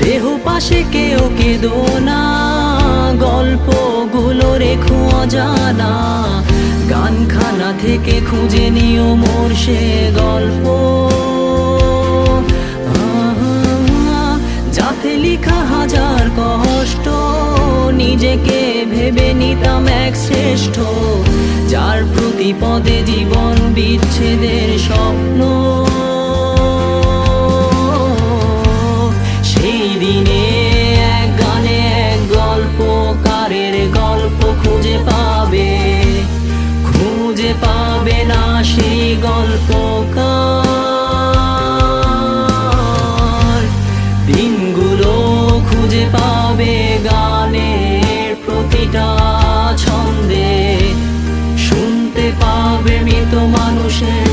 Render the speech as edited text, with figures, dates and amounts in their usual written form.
দেহ পাশে কেউ কেঁদো না, গল্পগুলো রেখো অজানা, গানখানা থেকে খুঁজে নিও মোর সে গল্প, যাতে লিখা হাজার কষ্ট, নিজেকে ভেবে নিতাম এক শ্রেষ্ঠ, যার প্রতি পদে জীবন বিচ্ছেদের স্বপ্ন। সেই দিনে এক গানে এক গল্পকারের গল্প খুঁজে পাবে না সেই গল্পকার। দিনগুলো খুঁজে পাবে গানের প্রতিটা ছন্দে, শুনতে পাবে মৃত মানুষের